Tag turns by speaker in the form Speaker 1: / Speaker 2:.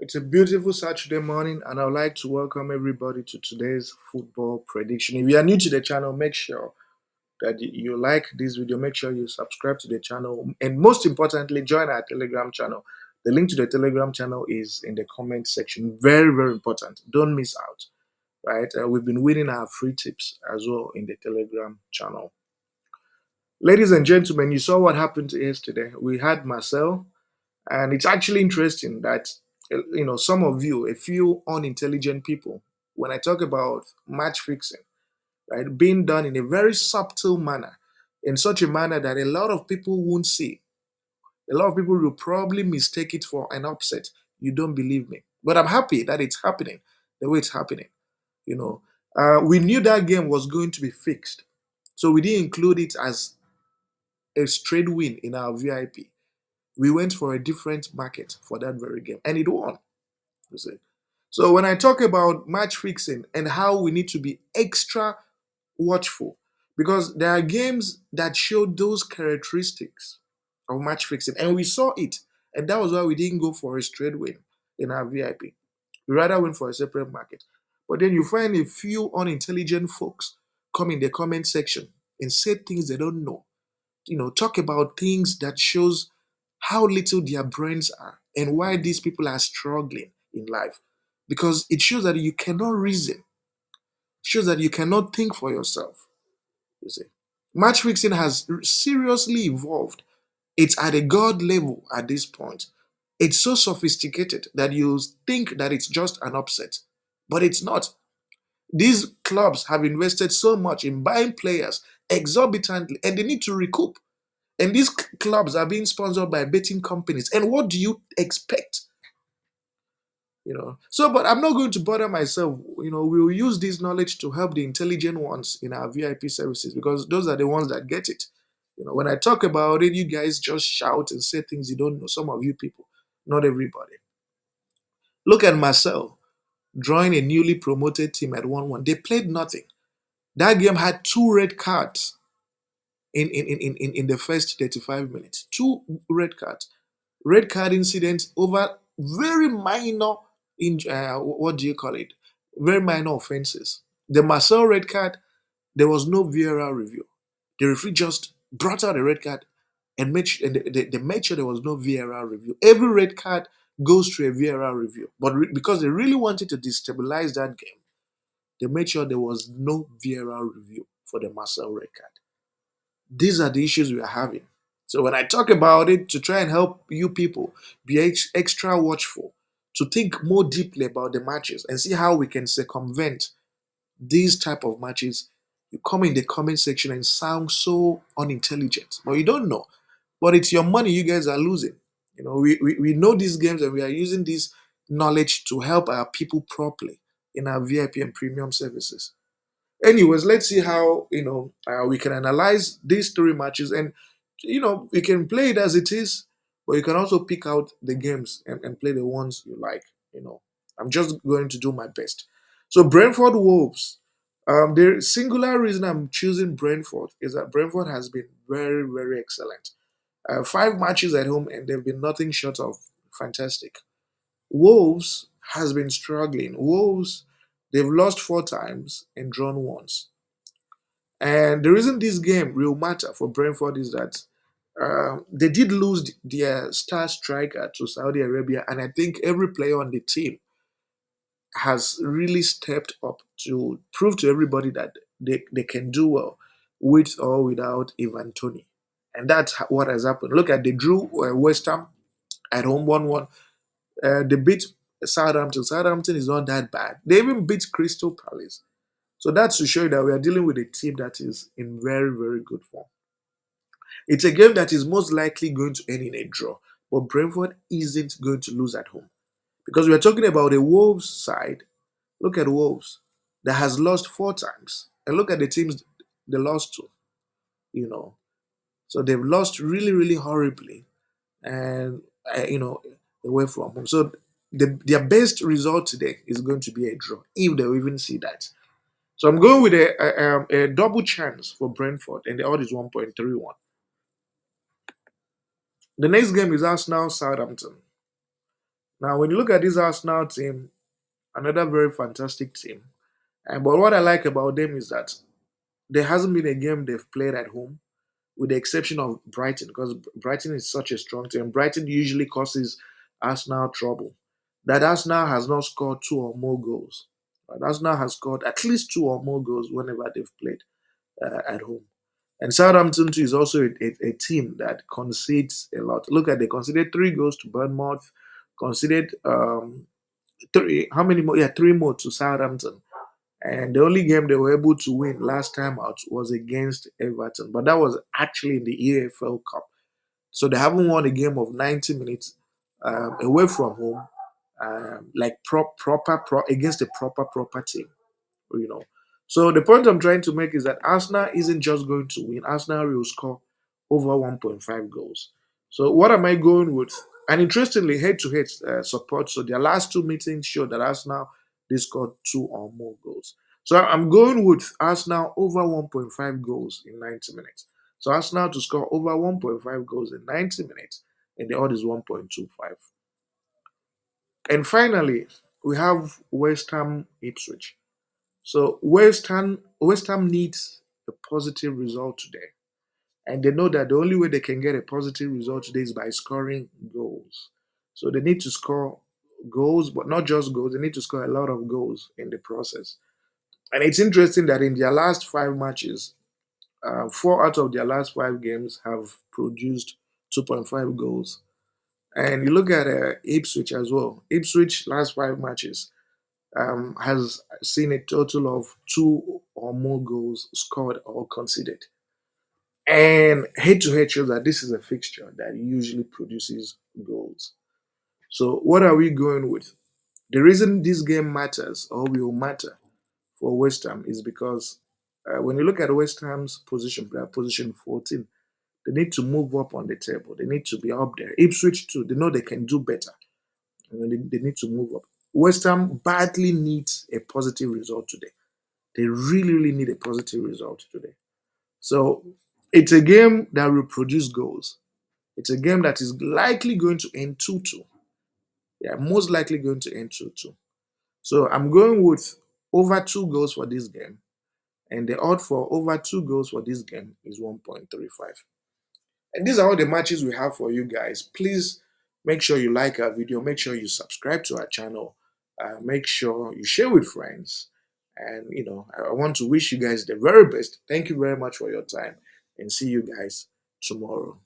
Speaker 1: It's a beautiful Saturday morning, and I would like to welcome everybody to today's football prediction. If you are new to the channel, make sure that you like this video, make sure you subscribe to the channel, and most importantly, join our Telegram channel. The link to the Telegram channel is in the comment section. Very, very important. Don't miss out, right? We've been winning our free tips as well in the Telegram channel. Ladies and gentlemen, you saw what happened yesterday. We had Marcel. And it's actually interesting that, some of you, a few unintelligent people, when I talk about match fixing, right, being done in a very subtle manner, in such a manner that a lot of people won't see. A lot of people will probably mistake it for an upset. You don't believe me. But I'm happy that it's happening the way it's happening. You know, we knew that game was going to be fixed. So we didn't include it as a straight win in our VIP. We went for a different market for that very game, and it won. You see. So when I talk about match fixing and how we need to be extra watchful, because there are games that show those characteristics of match fixing, and we saw it, and that was why we didn't go for a straight win in our VIP. We rather went for a separate market. But then you find a few unintelligent folks come in the comment section and say things they don't know, talk about things that shows how little their brains are and why these people are struggling in life, because it shows that you cannot reason, shows that you cannot think for yourself. You see, match fixing has seriously evolved. It's at a god level at this point. It's so sophisticated that you think that it's just an upset, but it's not. These clubs have invested so much in buying players exorbitantly, and they need to recoup. And these clubs are being sponsored by betting companies. And what do you expect? So, but I'm not going to bother myself. We'll use this knowledge to help the intelligent ones in our VIP services, because those are the ones that get it. When I talk about it, you guys just shout and say things you don't know. Some of you people, not everybody. Look at Marcel drawing a newly promoted team at 1-1. They played nothing. That game had two red cards in the first 35 minutes. Two red cards. Red card incidents over very minor, what do you call it? Very minor offenses. The Marcel red card, there was no VAR review. The referee just brought out a red card and they made sure there was no VAR review. Every red card goes through a VAR review. But because they really wanted to destabilize that game, they made sure there was no VAR review for the Marcel red card. These are the issues we are having. So when I talk about it, to try and help you people be extra watchful, to think more deeply about the matches and see how we can circumvent these type of matches, you come in the comment section and sound so unintelligent. But you don't know. But it's your money you guys are losing. We know these games, and we are using this knowledge to help our people properly in our VIP and premium services. Anyways, let's see how we can analyze these three matches, and we can play it as it is, but you can also pick out the games and play the ones you like. I'm just going to do my best. So Brentford Wolves. The singular reason I'm choosing Brentford is that Brentford has been very, very excellent. Five matches at home, and they've been nothing short of fantastic. Wolves has been struggling. Wolves, they've lost four times and drawn once. And the reason this game will matter for Brentford is that they did lose their star striker to Saudi Arabia, and I think every player on the team has really stepped up to prove to everybody that they can do well with or without Ivan Tony. And that's what has happened. Look at, they drew West Ham at home 1-1. They beat Southampton. Southampton is not that bad. They even beat Crystal Palace. So that's to show you that we are dealing with a team that is in very, very good form. It's a game that is most likely going to end in a draw, but Brentford isn't going to lose at home. Because we're talking about a Wolves side. Look at Wolves that has lost four times. And look at the teams they lost to. So they've lost really, really horribly. And, away from home. So their best result today is going to be a draw, if they'll even see that. So I'm going with a double chance for Brentford, and the odd is 1.31. The next game is Arsenal Southampton. Now, when you look at this Arsenal team, another very fantastic team. And but what I like about them is that there hasn't been a game they've played at home, with the exception of Brighton, because Brighton is such a strong team. Brighton usually causes Arsenal trouble. That Arsenal has not scored two or more goals. Arsenal has scored at least two or more goals whenever they've played at home. And Southampton too is also a team that concedes a lot. Look at, they conceded 3 goals to Bournemouth, conceded three. How many more? Yeah, 3 more to Southampton. And the only game they were able to win last time out was against Everton, but that was actually in the EFL Cup. So they haven't won a game of 90 minutes away from home, like against a proper team, you know. So the point I'm trying to make is that Arsenal isn't just going to win. Arsenal will score over 1.5 goals. So what am I going with? And interestingly, head-to-head support. So their last two meetings show that Arsenal they scored two or more goals. So I'm going with Arsenal over 1.5 goals in 90 minutes. So Arsenal to score over 1.5 goals in 90 minutes, and the odd is 1.25. And finally, we have West Ham Ipswich. So West Ham needs a positive result today. And they know that the only way they can get a positive result today is by scoring goals. So they need to score goals, but not just goals. They need to score a lot of goals in the process. And it's interesting that in their last 5 matches, 4 out of their last 5 games have produced 2.5 goals. And you look at Ipswich as well. Ipswich last 5 matches has seen a total of two or more goals scored or conceded. And head to head shows that this is a fixture that usually produces goals. So, what are we going with? The reason this game matters or will matter for West Ham is because when you look at West Ham's position, they are position 14. They need to move up on the table. They need to be up there. Ipswich too. They know they can do better. They need to move up. West Ham badly needs a positive result today. They really, really need a positive result today. So it's a game that will produce goals. It's a game that is likely going to end 2-2. Yeah, most likely going to end 2-2. So I'm going with over 2 goals for this game. And the odd for over 2 goals for this game is 1.35. And these are all the matches we have for you guys. Please make sure you like our video. Make sure you subscribe to our channel. Make sure you share with friends. And, I want to wish you guys the very best. Thank you very much for your time. And see you guys tomorrow.